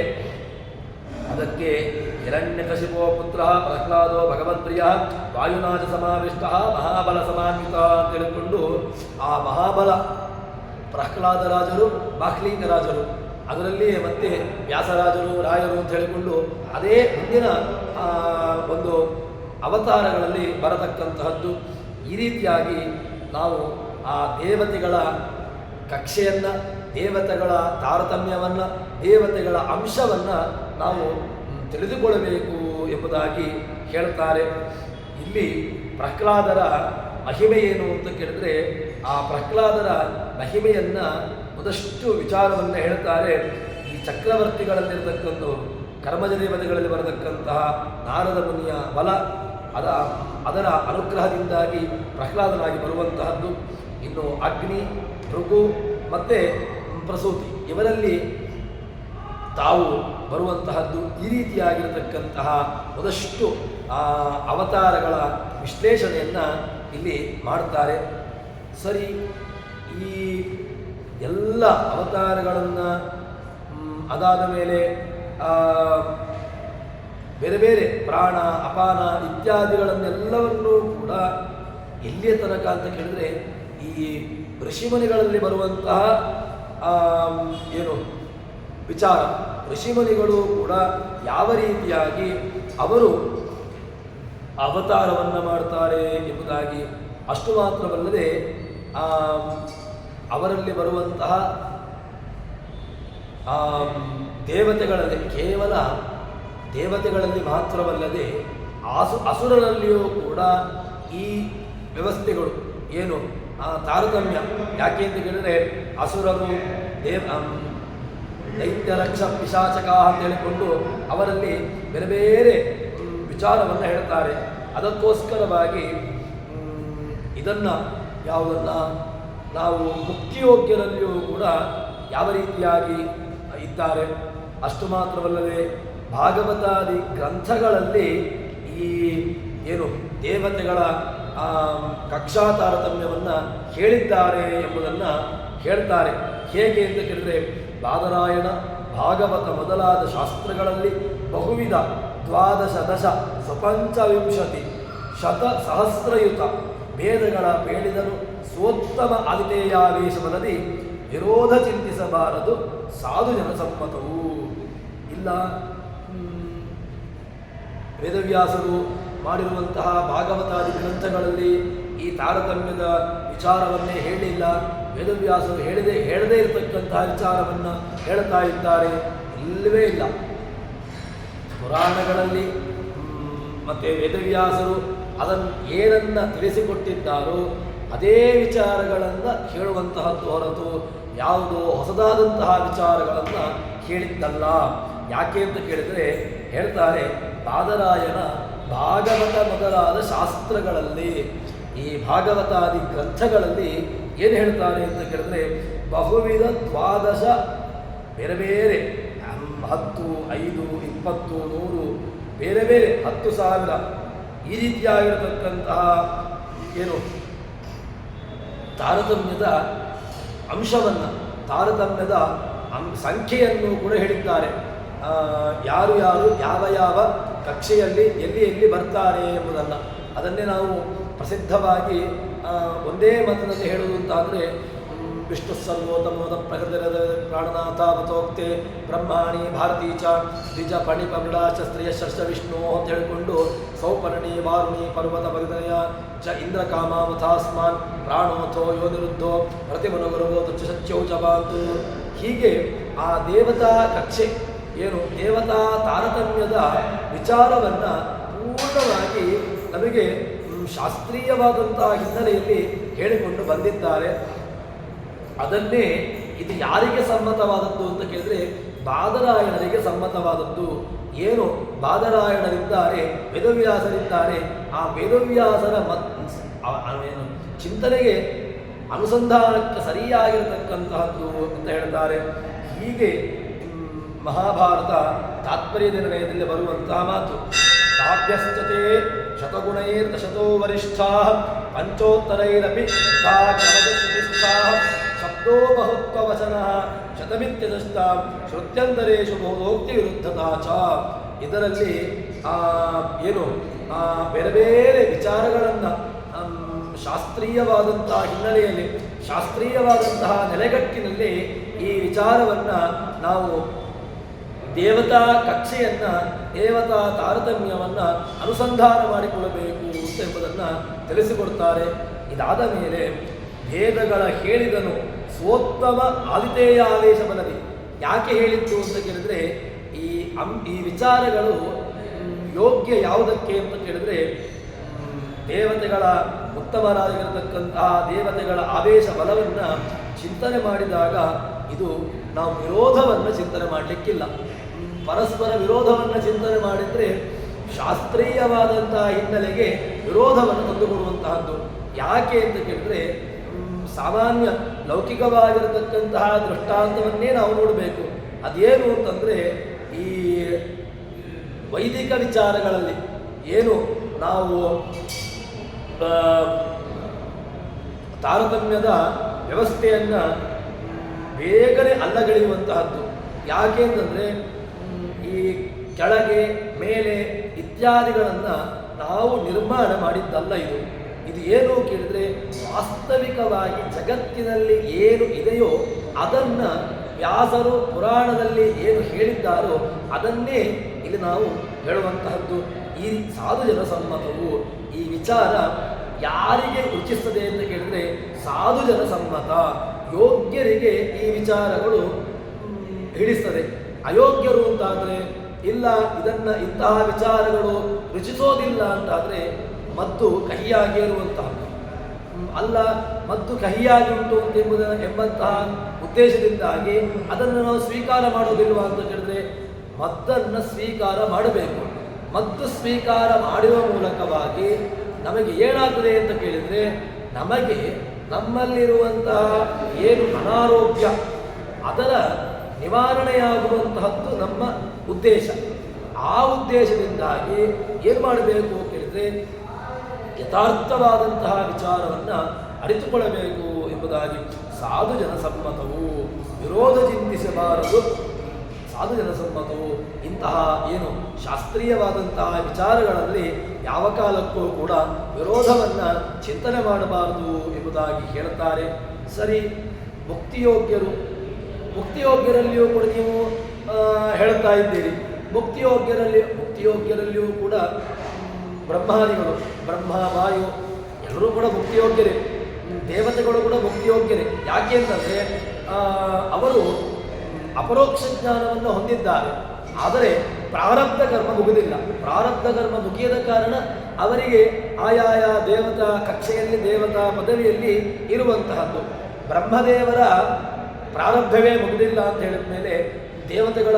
ಅದಕ್ಕೆ ಹಿರಣ್ಯಕಶಿಪೋ ಪುತ್ರ ಪ್ರಹ್ಲಾದೋ ಭಗವತ್ಪ್ರಿಯ ವಾಯುನಾಥ ಸಮಾವಿಷ್ಟ ಮಹಾಬಲ ಸಮಾನ್ವಿತ ಅಂತ ಹೇಳಿಕೊಂಡು ಆ ಮಹಾಬಲ ಪ್ರಹ್ಲಾದ ರಾಜರು, ಬಾಹ್ಲೀಕ ರಾಜರು, ಅದರಲ್ಲಿ ಮತ್ತೆ ವ್ಯಾಸರಾಜರು, ರಾಯರು ಅಂತ ಹೇಳಿಕೊಂಡು ಅದೇ ಮುಂದಿನ ಒಂದು ಅವತಾರಗಳಲ್ಲಿ ಬರತಕ್ಕಂತಹದ್ದು. ಈ ರೀತಿಯಾಗಿ ನಾವು ಆ ದೇವತೆಗಳ ಕಕ್ಷೆಯನ್ನು ದೇವತೆಗಳ ತಾರತಮ್ಯವನ್ನು, ದೇವತೆಗಳ ಅಂಶವನ್ನು ನಾವು ತಿಳಿದುಕೊಳ್ಳಬೇಕು ಎಂಬುದಾಗಿ ಹೇಳ್ತಾರೆ. ಇಲ್ಲಿ ಪ್ರಹ್ಲಾದರ ಮಹಿಮೆ ಏನು ಅಂತ ಕೇಳಿದ್ರೆ, ಆ ಪ್ರಹ್ಲಾದರ ಮಹಿಮೆಯನ್ನು ಒಂದಷ್ಟು ವಿಚಾರವನ್ನು ಹೇಳ್ತಾರೆ. ಈ ಚಕ್ರವರ್ತಿಗಳಲ್ಲಿರತಕ್ಕಂಥವರು, ಕರ್ಮಜ ದೇವತೆಗಳಲ್ಲಿ ಬರತಕ್ಕಂತಹ ನಾರದ ಮುನಿಯ ಬಲ, ಅದರ ಅನುಗ್ರಹದಿಂದಾಗಿ ಪ್ರಹ್ಲಾದನಾಗಿ ಬರುವಂತಹದ್ದು. ಇನ್ನು ಅಗ್ನಿ, ಭೃಗು ಮತ್ತು ಪ್ರಸೂತಿ ಇವರಲ್ಲಿ ತಾವು ಬರುವಂತಹದ್ದು. ಈ ರೀತಿಯಾಗಿರತಕ್ಕಂತಹ ಒಂದಷ್ಟು ಅವತಾರಗಳ ವಿಶ್ಲೇಷಣೆಯನ್ನು ಇಲ್ಲಿ ಮಾಡ್ತಾರೆ. ಸರಿ, ಈ ಎಲ್ಲ ಅವತಾರಗಳನ್ನು ಅದಾದ ಮೇಲೆ ಬೇರೆ ಬೇರೆ ಪ್ರಾಣ, ಅಪಾನ ಇತ್ಯಾದಿಗಳನ್ನೆಲ್ಲವನ್ನೂ ಕೂಡ ಎಲ್ಲಿಯ ತನಕ ಅಂತ ಕೇಳಿದರೆ, ಈ ಋಷಿಮುನಿಗಳಲ್ಲಿ ಬರುವಂತಹ ಏನು ವಿಚಾರ, ಋಷಿಮುನಿಗಳು ಕೂಡ ಯಾವ ರೀತಿಯಾಗಿ ಅವರು ಅವತಾರವನ್ನು ಮಾಡ್ತಾರೆ ಎಂಬುದಾಗಿ, ಅಷ್ಟು ಮಾತ್ರವಲ್ಲದೆ ಅವರಲ್ಲಿ ಬರುವಂತಹ ದೇವತೆಗಳಲ್ಲಿ, ಕೇವಲ ದೇವತೆಗಳಲ್ಲಿ ಮಾತ್ರವಲ್ಲದೆ ಅಸುರರಲ್ಲಿಯೂ ಕೂಡ ಈ ವ್ಯವಸ್ಥೆಗಳು ಏನು ತಾರತಮ್ಯ. ಯಾಕೆ ಅಂತ ಕೇಳಿದರೆ, ಅಸುರರು ದೈತ್ಯ ರಕ್ಷ ಪಿಶಾಚಕ ಅಂತ ಹೇಳಿಕೊಂಡು ಅವರಲ್ಲಿ ಬೇರೆ ಬೇರೆ ವಿಚಾರವನ್ನು ಹೇಳ್ತಾರೆ. ಅದಕ್ಕೋಸ್ಕರವಾಗಿ ಇದನ್ನು ಯಾವುದನ್ನು ನಾವು ಮುಕ್ತಿಯೋಗ್ಯರಲ್ಲಿಯೂ ಕೂಡ ಯಾವ ರೀತಿಯಾಗಿ ಇದ್ದಾರೆ. ಅಷ್ಟು ಮಾತ್ರವಲ್ಲದೆ ಭಾಗವತಾದಿ ಗ್ರಂಥಗಳಲ್ಲಿ ಈ ಏನು ದೇವತೆಗಳ ಕಕ್ಷಾ ತಾರತಮ್ಯವನ್ನು ಹೇಳಿದ್ದಾರೆ ಎಂಬುದನ್ನು ಹೇಳ್ತಾರೆ. ಹೇಗೆ ಅಂತ ಕೇಳಿದರೆ, ಬಾದರಾಯಣ, ಭಾಗವತ ಮೊದಲಾದ ಶಾಸ್ತ್ರಗಳಲ್ಲಿ ಬಹುವಿಧ 12 ದಶ ಸ್ವಪಂಚವಿಂಶತಿ ಶತ ಸಹಸ್ರಯುತ ಭೇದಗಳ ಬೇಡಿದನು ಸ್ವೋತ್ತಮ ಅವಿತೇಯಾವೇಶವನದಿ ವಿರೋಧ ಚಿಂತಿಸಬಾರದು ಸಾಧು ಜನಸಮ್ಮತವು. ಇಲ್ಲ, ವೇದವ್ಯಾಸರು ಮಾಡಿರುವಂತಹ ಭಾಗವತಾದಿ ಗ್ರಂಥಗಳಲ್ಲಿ ಈ ತಾರತಮ್ಯದ ವಿಚಾರವನ್ನೇ ಹೇಳಿಲ್ಲ. ವೇದವ್ಯಾಸರು ಹೇಳದೇ ಇರತಕ್ಕಂತಹ ವಿಚಾರವನ್ನು ಹೇಳ್ತಾ ಇದ್ದಾರೆ, ಇಲ್ಲವೇ ಇಲ್ಲ. ಪುರಾಣಗಳಲ್ಲಿ ಮತ್ತು ವೇದವ್ಯಾಸರು ಅದನ್ನು ಏನನ್ನು ತಿಳಿಸಿಕೊಟ್ಟಿದ್ದಾರೋ ಅದೇ ವಿಚಾರಗಳನ್ನು ಹೇಳುವಂತಹದ್ದು ಹೊರತು ಯಾವುದೋ ಹೊಸದಾದಂತಹ ವಿಚಾರಗಳನ್ನು ಹೇಳಿದ್ದಲ್ಲ. ಯಾಕೆ ಅಂತ ಕೇಳಿದರೆ ಹೇಳ್ತಾರೆ, ಬಾದರಾಯಣ ಭಾಗವತ ಮೊದಲಾದ ಶಾಸ್ತ್ರಗಳಲ್ಲಿ, ಈ ಭಾಗವತಾದಿ ಗ್ರಂಥಗಳಲ್ಲಿ ಏನು ಹೇಳ್ತಾರೆ ಅಂತ ಕೇಳಿದ್ರೆ, ಬಹುವಿಧ 12 ಬೇರೆ ಬೇರೆ 10, 5, 20, 100 ಬೇರೆ ಬೇರೆ 10,000 ಈ ರೀತಿಯಾಗಿರತಕ್ಕಂತಹ ಏನು ತಾರತಮ್ಯದ ಅಂಶವನ್ನು, ತಾರತಮ್ಯದ ಸಂಖ್ಯೆಯನ್ನು ಕೂಡ ಹೇಳಿದ್ದಾರೆ. ಯಾರು ಯಾರು ಯಾವ ಯಾವ ಕಕ್ಷೆಯಲ್ಲಿ ಎಲ್ಲಿ ಬರ್ತಾರೆ ಎಂಬುದನ್ನು, ಅದನ್ನೇ ನಾವು ಪ್ರಸಿದ್ಧವಾಗಿ ಒಂದೇ ಮತದಲ್ಲಿ ಹೇಳುವುದು ಅಂತಾದರೆ, ವಿಷ್ಣು ಸರ್ವೋತ್ತಮೋದ ಪ್ರಕೃತಿರದ ಪ್ರಾಣನಾಥಾವತೋಕ್ತೆ ಬ್ರಹ್ಮಾಣಿ ಭಾರತೀ ಚ ದ್ವಿಜ ಪಣಿಪ ಮೃಡಾಚ ಸ್ತ್ರೀಯ ಶರ್ಷ ವಿಷ್ಣು ಅಂತ ಹೇಳಿಕೊಂಡು ಸೌಪರ್ಣಿ ವಾರುಣಿ ಪರ್ವತ ಪರಿದಯ ಚ ಇಂದ್ರ ಕಾಮಾವಥಾಸ್ಮಾನ್ ಪ್ರಾಣೋಥೋ ಯೋ ನಿರುದ್ಧೋ ಪ್ರತಿಮನುಗುರುವೋ ತುಚ್ಛಸತ್ಯೌ ಚಪಾಂತು. ಹೀಗೆ ಆ ದೇವತಾ ಕಕ್ಷೆ ಏನು ದೇವತಾ ತಾರತಮ್ಯದ ವಿಚಾರವನ್ನು ಪೂರ್ಣವಾಗಿ ನಮಗೆ ಶಾಸ್ತ್ರೀಯವಾದಂತಹ ಹಿನ್ನೆಲೆಯಲ್ಲಿ ಹೇಳಿಕೊಂಡು ಬಂದಿದ್ದಾರೆ. ಅದನ್ನೇ ಇದು ಯಾರಿಗೆ ಸಮ್ಮತವಾದದ್ದು ಅಂತ ಕೇಳಿದರೆ, ಬಾದರಾಯಣರಿಗೆ ಸಮ್ಮತವಾದದ್ದು. ಏನು ಬಾದರಾಯಣರಿದ್ದಾರೆ, ವೇದವ್ಯಾಸರಿದ್ದಾರೆ, ಆ ವೇದವ್ಯಾಸರ ಏನು ಚಿಂತನೆಗೆ ಅನುಸಂಧಾನಕ್ಕೆ ಸರಿಯಾಗಿರತಕ್ಕಂತಹದ್ದು ಅಂತ ಹೇಳ್ತಾರೆ. ಹೀಗೆ ಮಹಾಭಾರತ ತಾತ್ಪರ್ಯ ನಿರ್ಣಯದಲ್ಲಿ ಬರುವಂತಹ ಮಾತು, ಕಾವ್ಯಶ್ಚತೆ ಶತಗುಣೈರ್ದಶತೋ ವರಿಷ್ಠಾ ಪಂಚೋತ್ತರೈರಪಿ ಶಬ್ದೋ ಬಹುತ್ವವಚನ ಶತಮಿತ್ಯದಷ್ಟ ಶ್ರುತ್ಯಂತರೇಶು ಬಹುದೋಕ್ತಿ ವಿರುದ್ಧತಾ ಚ. ಇದರಲ್ಲಿ ಏನು ಬೇರೆ ಬೇರೆ ವಿಚಾರಗಳನ್ನು ಶಾಸ್ತ್ರೀಯವಾದಂತಹ ಹಿನ್ನೆಲೆಯಲ್ಲಿ, ಶಾಸ್ತ್ರೀಯವಾದಂತಹ ನೆಲೆಗಟ್ಟಿನಲ್ಲಿ ಈ ವಿಚಾರವನ್ನು ನಾವು ದೇವತಾ ಕಕ್ಷೆಯನ್ನು, ದೇವತಾ ತಾರತಮ್ಯವನ್ನು ಅನುಸಂಧಾನ ಮಾಡಿಕೊಳ್ಳಬೇಕು ಎಂಬುದನ್ನು ತಿಳಿಸಿಕೊಡ್ತಾರೆ. ಇದಾದ ಮೇಲೆ ವೇದಗಳ ಹೇಳಿದನು ಸ್ವೋತ್ತಮ ಆದಿತೇಯ ಆವೇಶ ಬಲದಿ. ಯಾಕೆ ಹೇಳಿದ್ದು ಅಂತ ಕೇಳಿದ್ರೆ ಈ ವಿಚಾರಗಳು ಯೋಗ್ಯ ಯಾವುದಕ್ಕೆ ಅಂತ ಕೇಳಿದ್ರೆ ದೇವತೆಗಳ ಉತ್ತಮರಾಗಿರತಕ್ಕಂತಹ ದೇವತೆಗಳ ಆವೇಶ ಬಲವನ್ನು ಚಿಂತನೆ ಮಾಡಿದಾಗ ಇದು ನಾವು ವಿರೋಧವನ್ನು ಚಿಂತನೆ ಮಾಡಲಿಕ್ಕಿಲ್ಲ. ಪರಸ್ಪರ ವಿರೋಧವನ್ನು ಚಿಂತನೆ ಮಾಡಿದರೆ ಶಾಸ್ತ್ರೀಯವಾದಂತಹ ಹಿನ್ನೆಲೆಗೆ ವಿರೋಧವನ್ನು ತಂದುಕೊಡುವಂತಹದ್ದು. ಯಾಕೆ ಅಂತ ಕೇಳಿದ್ರೆ ಸಾಮಾನ್ಯ ಲೌಕಿಕವಾಗಿರತಕ್ಕಂತಹ ದೃಷ್ಟಾಂತವನ್ನೇ ನಾವು ನೋಡಬೇಕು. ಅದೇನು ಅಂತಂದರೆ ಈ ವೈದಿಕ ವಿಚಾರಗಳಲ್ಲಿ ಏನು ನಾವು ತಾರತಮ್ಯದ ವ್ಯವಸ್ಥೆಯನ್ನು ಬೇಗನೆ ಅಲ್ಲಗಳೆಯುವಂತಹದ್ದು. ಯಾಕೆ ಅಂತಂದರೆ ಈ ಕೆಳಗೆ ಮೇಲೆ ಇತ್ಯಾದಿಗಳನ್ನು ನಾವು ನಿರ್ಮಾಣ ಮಾಡಿದ್ದಲ್ಲ. ಇದು ಏನು ಕೇಳಿದರೆ ವಾಸ್ತವಿಕವಾಗಿ ಜಗತ್ತಿನಲ್ಲಿ ಏನು ಇದೆಯೋ ಅದನ್ನು ವ್ಯಾಸರು ಪುರಾಣದಲ್ಲಿ ಏನು ಹೇಳಿದ್ದಾರೋ ಅದನ್ನೇ ಇಲ್ಲಿ ನಾವು ಹೇಳುವಂತಹದ್ದು. ಈ ಸಾಧುಜನ ಸಮ್ಮತವು ಈ ವಿಚಾರ ಯಾರಿಗೆ ರುಚಿಸ್ತದೆ ಅಂತ ಕೇಳಿದರೆ ಸಾಧುಜನ ಸಮ್ಮತ, ಯೋಗ್ಯರಿಗೆ ಈ ವಿಚಾರಗಳು ಹಿಡಿಸ್ತದೆ. ಅಯೋಗ್ಯರು ಅಂತಾದರೆ ಇಲ್ಲ ಇಂತಹ ವಿಚಾರಗಳು ರುಚಿಸೋದಿಲ್ಲ ಅಂತಾದರೆ ಮತ್ತು ಕಹಿಯಾಗಿ ಇರುವಂತಹದ್ದು ಅಲ್ಲ, ಮತ್ತು ಕಹಿಯಾಗಿ ಉಂಟು ಎಂಬಂತಹ ಉದ್ದೇಶದಿಂದಾಗಿ ಅದನ್ನು ನಾವು ಸ್ವೀಕಾರ ಮಾಡೋದಿಲ್ವಾ ಅಂತ ಕೇಳಿದ್ರೆ ಮದ್ದನ್ನು ಸ್ವೀಕಾರ ಮಾಡಬೇಕು. ಮದ್ದು ಸ್ವೀಕಾರ ಮಾಡುವ ಮೂಲಕವಾಗಿ ನಮಗೆ ಏನಾಗ್ತದೆ ಅಂತ ಕೇಳಿದರೆ ನಮಗೆ ನಮ್ಮಲ್ಲಿರುವಂತಹ ಏನು ಅನಾರೋಗ್ಯ ಅದರ ನಿವಾರಣೆಯಾಗುವಂತಹದ್ದು ನಮ್ಮ ಉದ್ದೇಶ. ಆ ಉದ್ದೇಶದಿಂದಾಗಿ ಏನು ಮಾಡಬೇಕು ಕೇಳಿದರೆ ಯಥಾರ್ಥವಾದಂತಹ ವಿಚಾರವನ್ನು ಅರಿತುಕೊಳ್ಳಬೇಕು ಎಂಬುದಾಗಿ ಸಾಧುಜನ ಸಮ್ಮತವು. ವಿರೋಧ ಚಿಂತಿಸಬಾರದು. ಸಾಧುಜನ ಸಮ್ಮತವು ಇಂತಹ ಏನು ಶಾಸ್ತ್ರೀಯವಾದಂತಹ ವಿಚಾರಗಳಲ್ಲಿ ಯಾವ ಕಾಲಕ್ಕೂ ಕೂಡ ವಿರೋಧವನ್ನು ಚಿಂತನೆ ಮಾಡಬಾರದು ಎಂಬುದಾಗಿ ಹೇಳುತ್ತಾರೆ. ಸರಿ, ಮುಕ್ತಿಯೋಗ್ಯರಲ್ಲಿಯೂ ಕೂಡ ನೀವು ಹೇಳ್ತಾ ಇದ್ದೀರಿ. ಮುಕ್ತಿಯೋಗ್ಯರಲ್ಲಿಯೂ ಕೂಡ ಬ್ರಹ್ಮಾದಿಗಳು, ಬ್ರಹ್ಮ ವಾಯು ಎಲ್ಲರೂ ಕೂಡ ಮುಕ್ತಿಯೋಗ್ಯರೇ. ದೇವತೆಗಳು ಕೂಡ ಮುಕ್ತಿಯೋಗ್ಯರೇ. ಯಾಕೆ ಅಂತಂದರೆ ಅವರು ಅಪರೋಕ್ಷ ಜ್ಞಾನವನ್ನು ಹೊಂದಿದ್ದಾರೆ. ಆದರೆ ಪ್ರಾರಬ್ಧ ಕರ್ಮ ಮುಗಿದಿಲ್ಲ. ಪ್ರಾರಬ್ಧ ಕರ್ಮ ಮುಗಿಯದ ಕಾರಣ ಅವರಿಗೆ ಆಯಾಯ ದೇವತಾ ಕಕ್ಷೆಯಲ್ಲಿ ದೇವತಾ ಪದವಿಯಲ್ಲಿ ಇರುವಂತಹದ್ದು. ಬ್ರಹ್ಮದೇವರ ಪ್ರಾರಬ್ಧವೇ ಮುಗಿದಿಲ್ಲ ಅಂತ ಹೇಳಿದ ಮೇಲೆ ದೇವತೆಗಳ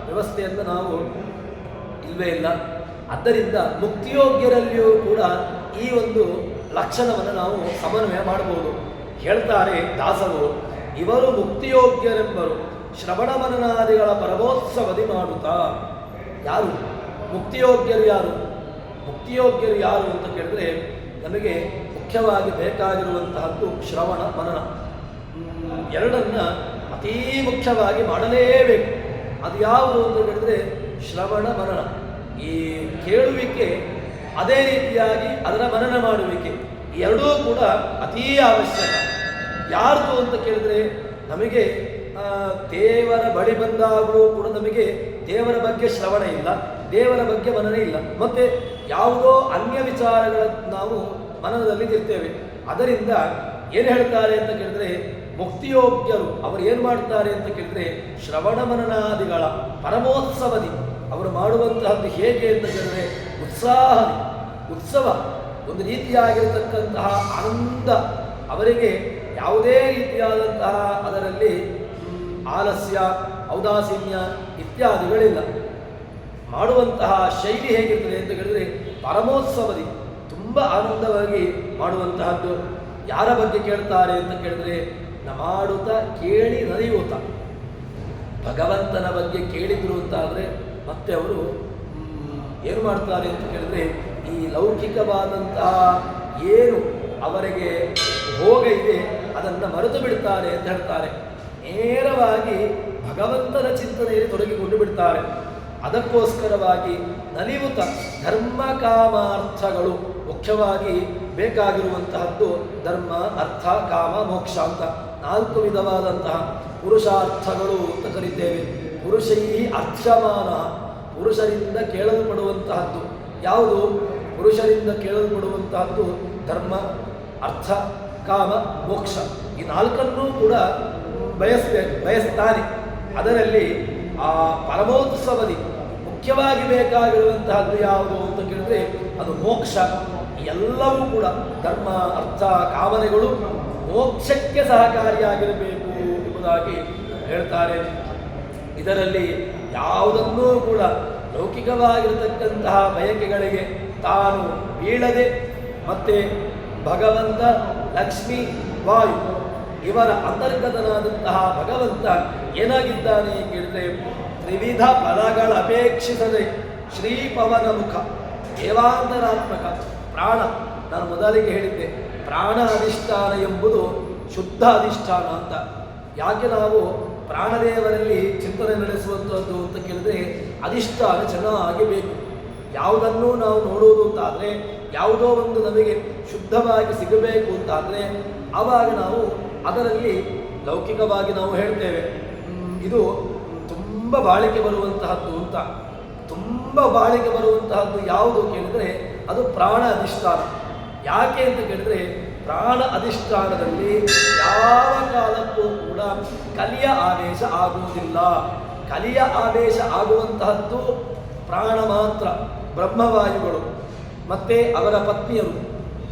ವ್ಯವಸ್ಥೆಯನ್ನು ನಾವು ಇಲ್ಲವೇ ಇಲ್ಲ. ಆದ್ದರಿಂದ ಮುಕ್ತಿಯೋಗ್ಯರಲ್ಲಿಯೂ ಕೂಡ ಈ ಒಂದು ಲಕ್ಷಣವನ್ನು ನಾವು ಸಮನ್ವಯ ಮಾಡಬಹುದು. ಹೇಳ್ತಾರೆ ದಾಸರು, ಇವರು ಮುಕ್ತಿಯೋಗ್ಯರೆಂಬರು ಶ್ರವಣ ಮನನಾದಿಗಳ ಪರಮೋತ್ಸವದಿ ಮಾಡುತ್ತಾ. ಯಾರು ಮುಕ್ತಿಯೋಗ್ಯರು? ಮುಕ್ತಿಯೋಗ್ಯರು ಯಾರು ಅಂತ ಕೇಳಿದ್ರೆ ನಮಗೆ ಮುಖ್ಯವಾಗಿ ಬೇಕಾಗಿರುವಂತಹದ್ದು ಶ್ರವಣ ಮನನ. ಎರಡನ್ನ ಅತೀ ಮುಖ್ಯವಾಗಿ ಮಾಡಲೇಬೇಕು. ಅದು ಯಾವುದು ಅಂತ ಹೇಳಿದ್ರೆ ಶ್ರವಣ ಮನನ. ಈ ಕೇಳುವಿಕೆ, ಅದೇ ರೀತಿಯಾಗಿ ಅದರ ಮನನ ಮಾಡುವಿಕೆ, ಎರಡೂ ಕೂಡ ಅತೀ ಅವಶ್ಯಕ. ಯಾರ್ದು ಅಂತ ಕೇಳಿದ್ರೆ ನಮಗೆ ದೇವರ ಬಳಿ ಬಂದಾಗಲೂ ಕೂಡ ನಮಗೆ ದೇವರ ಬಗ್ಗೆ ಶ್ರವಣ ಇಲ್ಲ, ದೇವರ ಬಗ್ಗೆ ಮನನ ಇಲ್ಲ. ಮತ್ತೆ ಯಾವುದೋ ಅನ್ಯ ವಿಚಾರಗಳ ನಾವು ಮನನದಲ್ಲಿ ಇರ್ತೇವೆ. ಅದರಿಂದ ಏನು ಹೇಳ್ತಾರೆ ಅಂತ ಕೇಳಿದ್ರೆ ಮುಕ್ತಿಯೋಗ್ಯರು ಅವರು ಏನು ಮಾಡ್ತಾರೆ ಅಂತ ಕೇಳಿದ್ರೆ ಶ್ರವಣ ಮನನಾದಿಗಳ ಪರಮೋತ್ಸವದಿ ಅವರು ಮಾಡುವಂತಹದ್ದು ಹೇಗೆ ಅಂತ ಕೇಳಿದ್ರೆ ಉತ್ಸವ, ಒಂದು ರೀತಿಯಾಗಿರತಕ್ಕಂತಹ ಆನಂದ. ಅವರಿಗೆ ಯಾವುದೇ ರೀತಿಯಾದಂತಹ ಅದರಲ್ಲಿ ಆಲಸ್ಯ, ಔದಾಸೀನ್ಯ ಇತ್ಯಾದಿಗಳಿಲ್ಲ. ಮಾಡುವಂತಹ ಶೈಲಿ ಹೇಗಿರ್ತದೆ ಅಂತ ಕೇಳಿದ್ರೆ ಪರಮೋತ್ಸವದಿ ತುಂಬ ಆನಂದವಾಗಿ ಮಾಡುವಂತಹದ್ದು. ಯಾರ ಬಗ್ಗೆ ಕೇಳ್ತಾರೆ ಅಂತ ಕೇಳಿದ್ರೆ ಮಾಡುತ್ತಾ ಕೇಳಿ ನಡೆಯುತ್ತಾ. ಭಗವಂತನ ಬಗ್ಗೆ ಕೇಳಿದ್ರು ಅಂತಾದರೆ ಮತ್ತೆ ಅವರು ಏನು ಮಾಡ್ತಾರೆ ಅಂತ ಕೇಳಿದ್ರೆ ಈ ಲೌಕಿಕವಾದಂತಹ ಏನು ಅವರಿಗೆ ಭೋಗ ಇದೆ ಅದನ್ನು ಮರೆತು ಬಿಡ್ತಾರೆ ಅಂತ ಹೇಳ್ತಾರೆ. ನೇರವಾಗಿ ಭಗವಂತನ ಚಿಂತನೆಯಲ್ಲಿ ತೊಡಗಿಕೊಂಡು ಬಿಡ್ತಾರೆ. ಅದಕ್ಕೋಸ್ಕರವಾಗಿ ನಲಿಯುತ್ತ ಧರ್ಮ ಕಾಮಾರ್ಥಗಳು ಮುಖ್ಯವಾಗಿ ಬೇಕಾಗಿರುವಂತಹದ್ದು ಧರ್ಮ, ಅರ್ಥ, ಕಾಮ, ಮೋಕ್ಷ ಅಂತ 4 ವಿಧವಾದಂತಹ ಪುರುಷಾರ್ಥಗಳು ಅಂತ ಕರಿತೇವೆ. ಪುರುಷೈ ಅರ್ಥಮಾನ, ಪುರುಷರಿಂದ ಕೇಳಲ್ಪಡುವಂತಹದ್ದು ಯಾವುದು? ಪುರುಷರಿಂದ ಕೇಳಲ್ಪಡುವಂತಹದ್ದು ಧರ್ಮ, ಅರ್ಥ, ಕಾಮ, ಮೋಕ್ಷ. ಈ ನಾಲ್ಕನ್ನೂ ಕೂಡ ಬಯಸ್ತಾನೆ. ಅದರಲ್ಲಿ ಆ ಪರಮೋತ್ಸವದಿ ಮುಖ್ಯವಾಗಿ ಬೇಕಾಗಿರುವಂತಹದ್ದು ಯಾವುದು ಅಂತ ಕೇಳಿದ್ರೆ ಅದು ಮೋಕ್ಷ. ಎಲ್ಲವೂ ಕೂಡ ಧರ್ಮ, ಅರ್ಥ, ಕಾಮನೆಗಳು ಮೋಕ್ಷಕ್ಕೆ ಸಹಕಾರಿಯಾಗಿರಬೇಕು ಎಂಬುದಾಗಿ ಹೇಳ್ತಾರೆ. ಇದರಲ್ಲಿ ಯಾವುದನ್ನೂ ಕೂಡ ಲೌಕಿಕವಾಗಿರತಕ್ಕಂತಹ ಬಯಕೆಗಳಿಗೆ ತಾನು ಬೀಳದೆ ಮತ್ತೆ ಭಗವಂತ, ಲಕ್ಷ್ಮಿ, ವಾಯು ಇವರ ಅಂತರ್ಗತನಾದಂತಹ ಭಗವಂತ ಏನಾಗಿದ್ದಾನೆ ಕೇಳಿದ್ರೆ ತ್ರಿವಿಧ ಫಲಗಳ ಅಪೇಕ್ಷಿಸದೆ ಶ್ರೀಪವನ ಮುಖ ದೇವಾಂತರಾತ್ಮಕ ಪ್ರಾಣ. ನಾನು ಮೊದಲಿಗೆ ಹೇಳಿದ್ದೆ ಪ್ರಾಣ ಅಧಿಷ್ಠಾನ ಎಂಬುದು ಶುದ್ಧ ಅಧಿಷ್ಠಾನ ಅಂತ. ಯಾಕೆ ನಾವು ಪ್ರಾಣದೇವರಲ್ಲಿ ಚಿಂತನೆ ನಡೆಸುವಂಥದ್ದು ಅಂತ ಕೇಳಿದ್ರೆ ಅಧಿಷ್ಠಾನ ಚೆನ್ನಾಗಿ ಬೇಕು. ಯಾವುದನ್ನು ನಾವು ನೋಡುವುದು ಅಂತಾದರೆ, ಯಾವುದೋ ಒಂದು ನಮಗೆ ಶುದ್ಧವಾಗಿ ಸಿಗಬೇಕು ಅಂತಾದರೆ ಆವಾಗ ನಾವು ಅದರಲ್ಲಿ ಲೌಕಿಕವಾಗಿ ನಾವು ಹೇಳ್ತೇವೆ ಇದು ತುಂಬ ಬಾಳಿಕೆ ಬರುವಂತಹದ್ದು ಅಂತ. ತುಂಬ ಬಾಳಿಕೆ ಬರುವಂತಹದ್ದು ಯಾವುದು ಕೇಳಿದರೆ ಅದು ಪ್ರಾಣ ಅಧಿಷ್ಠಾನ. ಯಾಕೆ ಅಂತ ಕೇಳಿದರೆ ಪ್ರಾಣ ಅಧಿಷ್ಠಾನದಲ್ಲಿ ಯಾವ ಕಾಲಕ್ಕೂ ಕೂಡ ಕಲಿಯ ಆವೇಶ ಆಗುವುದಿಲ್ಲ. ಕಲಿಯ ಆವೇಶ ಆಗುವಂತಹದ್ದು ಪ್ರಾಣ ಮಾತ್ರ. ಬ್ರಹ್ಮವಾಯುಗಳು ಮತ್ತೆ ಅವರ ಪತ್ನಿಯರು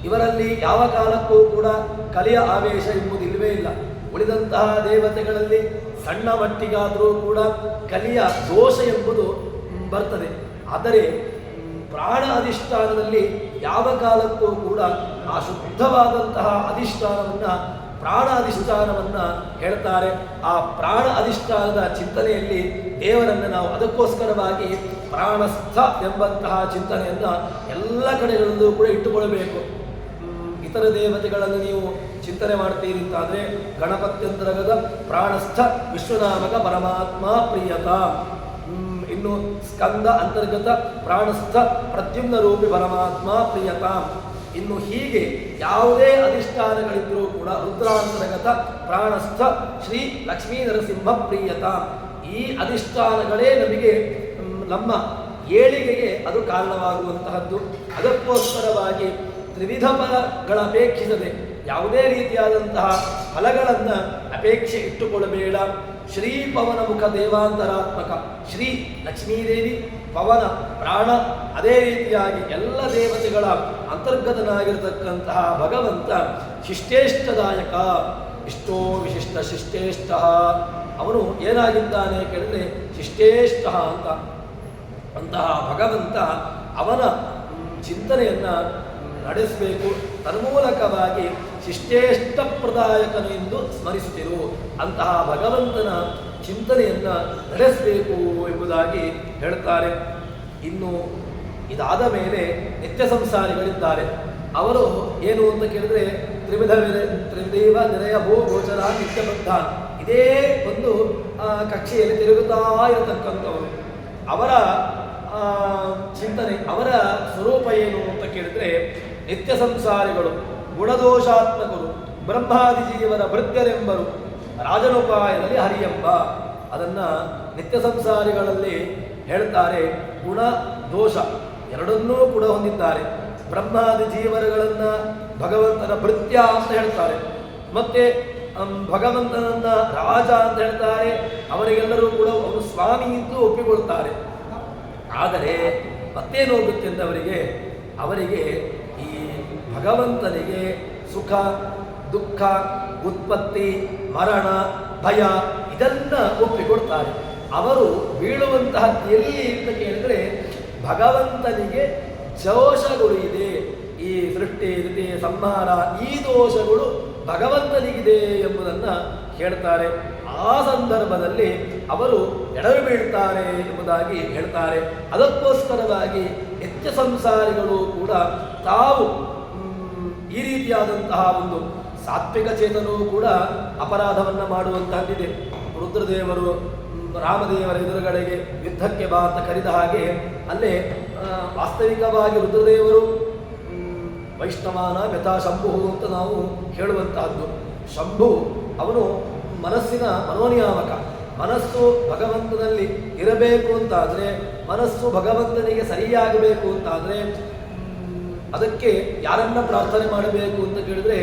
ಇವರಲ್ಲಿ ಯಾವ ಕಾಲಕ್ಕೂ ಕೂಡ ಕಲಿಯ ಆವೇಶ ಎಂಬುದಿಲ್ಲವೇ ಇಲ್ಲ. ಉಳಿದಂತಹ ದೇವತೆಗಳಲ್ಲಿ ಸಣ್ಣ ಮಟ್ಟಿಗಾದರೂ ಕೂಡ ಕಲಿಯ ದೋಷ ಎಂಬುದು ಬರ್ತದೆ. ಆದರೆ ಪ್ರಾಣ ಅಧಿಷ್ಠಾನದಲ್ಲಿ ಯಾವ ಕಾಲಕ್ಕೂ ಕೂಡ ಆ ಶುದ್ಧವಾದಂತಹ ಅಧಿಷ್ಠಾನವನ್ನು, ಪ್ರಾಣ ಅಧಿಷ್ಠಾನವನ್ನು ಹೇಳ್ತಾರೆ. ಆ ಪ್ರಾಣ ಅಧಿಷ್ಠಾನದ ಚಿಂತನೆಯಲ್ಲಿ ದೇವರನ್ನು ನಾವು ಅದಕ್ಕೋಸ್ಕರವಾಗಿ ಪ್ರಾಣಸ್ಥ ಎಂಬಂತಹ ಚಿಂತನೆಯನ್ನು ಎಲ್ಲ ಕಡೆಗಳಲ್ಲೂ ಕೂಡ ಇಟ್ಟುಕೊಳ್ಳಬೇಕು. ಇತರ ದೇವತೆಗಳನ್ನು ನೀವು ಚಿಂತನೆ ಮಾಡ್ತೀರಿ ಅಂತಾದರೆ ಗಣಪತ್ಯಂತರ್ಗತ ಪ್ರಾಣಸ್ಥ ವಿಶ್ವನಾಮಕ ಪರಮಾತ್ಮ ಪ್ರಿಯತ, ಇನ್ನು ಸ್ಕಂದ ಅಂತರ್ಗತ ಪ್ರಾಣಸ್ಥ ಪ್ರದ್ಯುಮ್ನ ರೂಪಿ ಪರಮಾತ್ಮ ಪ್ರಿಯತ, ಇನ್ನು ಹೀಗೆ ಯಾವುದೇ ಅಧಿಷ್ಠಾನಗಳಿದ್ದರೂ ಕೂಡ ರುದ್ರಾಂತರ್ಗತ ಪ್ರಾಣಸ್ಥ ಶ್ರೀ ಲಕ್ಷ್ಮೀ ನರಸಿಂಹ ಪ್ರಿಯತ. ಈ ಅಧಿಷ್ಠಾನಗಳೇ ನಮಗೆ ನಮ್ಮ ಏಳಿಗೆಗೆ ಅದು ಕಾರಣವಾಗುವಂತಹದ್ದು. ಅದಕ್ಕೋಸ್ಕರವಾಗಿ ತ್ರಿವಿಧ ಫಲಗಳ ಅಪೇಕ್ಷಿಸದೆ ಯಾವುದೇ ರೀತಿಯಾದಂತಹ ಫಲಗಳನ್ನು ಅಪೇಕ್ಷೆ ಇಟ್ಟುಕೊಳ್ಳಬೇಡ. ಶ್ರೀ ಪವನ ಮುಖ ದೇವಾಂತರಾತ್ಮಕ ಶ್ರೀ ಲಕ್ಷ್ಮೀದೇವಿ, ಪವನ ಪ್ರಾಣ, ಅದೇ ರೀತಿಯಾಗಿ ಎಲ್ಲ ದೇವತೆಗಳ ಅಂತರ್ಗತನಾಗಿರತಕ್ಕಂತಹ ಭಗವಂತ ಶಿಷ್ಟೇಷ್ಟದಾಯಕ. ಇಷ್ಟೋ ವಿಶಿಷ್ಟ ಶಿಷ್ಟೇಷ್ಟ. ಅವನು ಏನಾಗಿದ್ದಾನೆ ಕೇಳಿದ್ರೆ ಶಿಷ್ಟೇಷ್ಟ ಅಂತ. ಅಂತಹ ಭಗವಂತ ಅವನ ಚಿಂತನೆಯನ್ನು ನಡೆಸಬೇಕು. ತನ್ಮೂಲಕವಾಗಿ ಶಿಷ್ಟೇಷ್ಟಪ್ರದಾಯಕನು ಎಂದು ಸ್ಮರಿಸುತ್ತಿರು. ಅಂತಹ ಭಗವಂತನ ಚಿಂತನೆಯನ್ನು ನಡೆಸಬೇಕು ಎಂಬುದಾಗಿ ಹೇಳ್ತಾರೆ. ಇನ್ನು ಇದಾದ ಮೇಲೆ ನಿತ್ಯ ಸಂಸಾರಿಗಳಿದ್ದಾರೆ. ಅವರು ಏನು ಅಂತ ಕೇಳಿದ್ರೆ ತ್ರಿದೇವ ನಿರಯ ಭೂ ಗೋಚರ ನಿತ್ಯಬದ್ಧ ಇದೇ ಒಂದು ಕಕ್ಷೆಯಲ್ಲಿ ತಿರುಗುತ್ತಾ ಇರತಕ್ಕಂಥವರು. ಅವರ ಚಿಂತನೆ, ಅವರ ಸ್ವರೂಪ ಏನು ಅಂತ ಕೇಳಿದ್ರೆ ನಿತ್ಯ ಸಂಸಾರಿಗಳು, ಗುಣದೋಷಾತ್ಮಕರು, ಬ್ರಹ್ಮಾದಿ ಜೀವನ ಭೃತ್ಯರೆಂಬರು, ರಾಜನೋಪಾಯದಲ್ಲಿ ಹರಿಯೆಂಬ. ಅದನ್ನು ನಿತ್ಯ ಸಂಸಾರಿಗಳಲ್ಲಿ ಹೇಳ್ತಾರೆ. ಗುಣ ದೋಷ ಎರಡನ್ನೂ ಕೂಡ ಹೊಂದಿದ್ದಾರೆ. ಬ್ರಹ್ಮಾದಿ ಜೀವನಗಳನ್ನು ಭಗವಂತನ ಭೃತ್ಯ ಅಂತ ಹೇಳ್ತಾರೆ. ಮತ್ತೆ ಭಗವಂತನನ್ನ ರಾಜ ಅಂತ ಹೇಳ್ತಾರೆ. ಅವರಿಗೆಲ್ಲರೂ ಕೂಡ ಅವರು ಸ್ವಾಮಿ ಎಂದು ಒಪ್ಪಿಕೊಳ್ತಾರೆ. ಆದರೆ ಮತ್ತೇನು ಹೋಗುತ್ತೆ ಅಂತ ಅವರಿಗೆ ಈ ಭಗವಂತನಿಗೆ ಸುಖ ದುಃಖ ಉತ್ಪತ್ತಿ ಮರಣ ಭಯ ಇದನ್ನ ಒಪ್ಪಿಕೊಡ್ತಾರೆ. ಅವರು ಬೀಳುವಂತಹ ಎಲ್ಲಿ ಅಂತ ಕೇಳಿದ್ರೆ ಭಗವಂತನಿಗೆ ದೋಷಗಳು ಇದೆ. ಈ ಸೃಷ್ಟಿ ಸ್ಥಿತಿ ಸಂಹಾರ ಈ ದೋಷಗಳು ಭಗವಂತನಿಗಿದೆ ಎಂಬುದನ್ನು ಹೇಳ್ತಾರೆ. ಆ ಸಂದರ್ಭದಲ್ಲಿ ಅವರು ಎಡವಿ ಬೀಳ್ತಾರೆ ಎಂಬುದಾಗಿ ಹೇಳ್ತಾರೆ. ಅದಕ್ಕೋಸ್ಕರವಾಗಿ ನಿತ್ಯ ಸಂಸಾರಿಗಳು ಕೂಡ ತಾವು ಈ ರೀತಿಯಾದಂತಹ ಒಂದು ಸಾತ್ವಿಕ ಚೇತನೂ ಕೂಡ ಅಪರಾಧವನ್ನು ಮಾಡುವಂತಹದ್ದಿದೆ. ರುದ್ರದೇವರು ರಾಮದೇವರ ಎದುರುಗಡೆಗೆ ಯುದ್ಧಕ್ಕೆ ಬಾ ಅಂತ ಕರೆದ ಹಾಗೆ ಅಲ್ಲೇ ವಾಸ್ತವಿಕವಾಗಿ ರುದ್ರದೇವರು ವೈಷ್ಣವಾನ ಯಥಾ ಶಂಭು ಅಂತ ನಾವು ಹೇಳುವಂತಹದ್ದು. ಶಂಭು ಅವನು ಮನಸ್ಸಿನ ಮನೋನಿಯಾಮಕ. ಮನಸ್ಸು ಭಗವಂತನಲ್ಲಿ ಇರಬೇಕು ಅಂತಾದರೆ, ಮನಸ್ಸು ಭಗವಂತನಿಗೆ ಸರಿಯಾಗಬೇಕು ಅಂತಾದರೆ ಅದಕ್ಕೆ ಯಾರನ್ನ ಪ್ರಾರ್ಥನೆ ಮಾಡಬೇಕು ಅಂತ ಕೇಳಿದ್ರೆ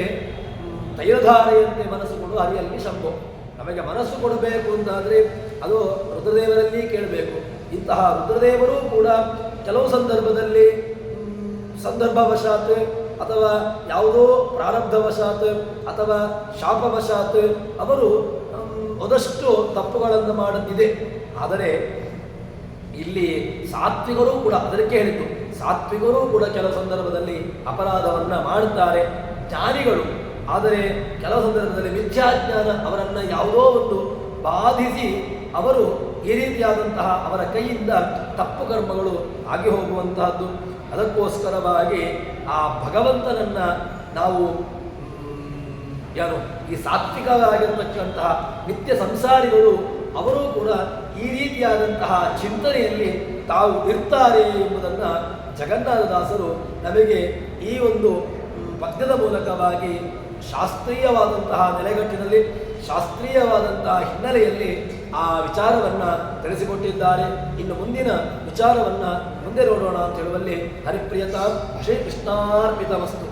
ತೈಲಧಾರೆಯಂತೆ ಮನಸ್ಸು ಕೊಡು ಹರಿಯಲ್ಲಿ ಶಂಭೋ. ನಮಗೆ ಮನಸ್ಸು ಕೊಡಬೇಕು ಅಂತಾದರೆ ಅದು ರುದ್ರದೇವರಲ್ಲಿ ಕೇಳಬೇಕು. ಇಂತಹ ರುದ್ರದೇವರು ಕೂಡ ಕೆಲವು ಸಂದರ್ಭದಲ್ಲಿ ಸಂದರ್ಭವಶಾತ್ ಅಥವಾ ಯಾವುದೋ ಪ್ರಾರಬ್ಧವಶಾತ್ ಅಥವಾ ಶಾಪವಶಾತ್ ಅವರು ಒಂದಷ್ಟು ತಪ್ಪುಗಳನ್ನು ಮಾಡುತ್ತಿದೆ. ಆದರೆ ಇಲ್ಲಿ ಸಾತ್ವಿಕರು ಕೂಡ ಅದಕ್ಕೆ ಹೇಳಿದ್ದು, ಸಾತ್ವಿಕರು ಕೂಡ ಕೆಲವು ಸಂದರ್ಭದಲ್ಲಿ ಅಪರಾಧವನ್ನು ಮಾಡುತ್ತಾರೆ, ಜ್ಞಾನಿಗಳು. ಆದರೆ ಕೆಲವು ಸಂದರ್ಭದಲ್ಲಿ ಮಿಥ್ಯಾಜ್ಞಾನ ಅವರನ್ನು ಯಾವುದೋ ಒಂದು ಬಾಧಿಸಿ ಅವರು ಈ ರೀತಿಯಾದಂತಹ ಅವರ ಕೈಯಿಂದ ತಪ್ಪು ಕರ್ಮಗಳು ಆಗಿ ಹೋಗುವಂತಹದ್ದು. ಅದಕ್ಕೋಸ್ಕರವಾಗಿ ಆ ಭಗವಂತನನ್ನು ನಾವು ಈ ಸಾತ್ವಿಕವಾಗಿರತಕ್ಕಂತಹ ನಿತ್ಯ ಸಂಸಾರಿಗಳು ಅವರು ಕೂಡ ಈ ರೀತಿಯಾದಂತಹ ಚಿಂತನೆಯಲ್ಲಿ ತಾವು ಇರ್ತಾರೆ ಎಂಬುದನ್ನು ಜಗನ್ನಾಥದಾಸರು ನಮಗೆ ಈ ಒಂದು ಪದ್ಯದ ಮೂಲಕವಾಗಿ ಶಾಸ್ತ್ರೀಯವಾದಂತಹ ನೆಲೆಗಟ್ಟಿನಲ್ಲಿ ಶಾಸ್ತ್ರೀಯವಾದಂತಹ ಹಿನ್ನೆಲೆಯಲ್ಲಿ ಆ ವಿಚಾರವನ್ನು ತಿಳಿಸಿಕೊಟ್ಟಿದ್ದಾರೆ. ಇನ್ನು ಮುಂದಿನ ವಿಚಾರವನ್ನು ಮುಂದೆ ನೋಡೋಣ ಅಂತ ಹೇಳುವಲ್ಲಿ ಹರಿಪ್ರಿಯತಾ ಶ್ರೀ ಕೃಷ್ಣಾರ್ಪಿತಮಸ್ತು.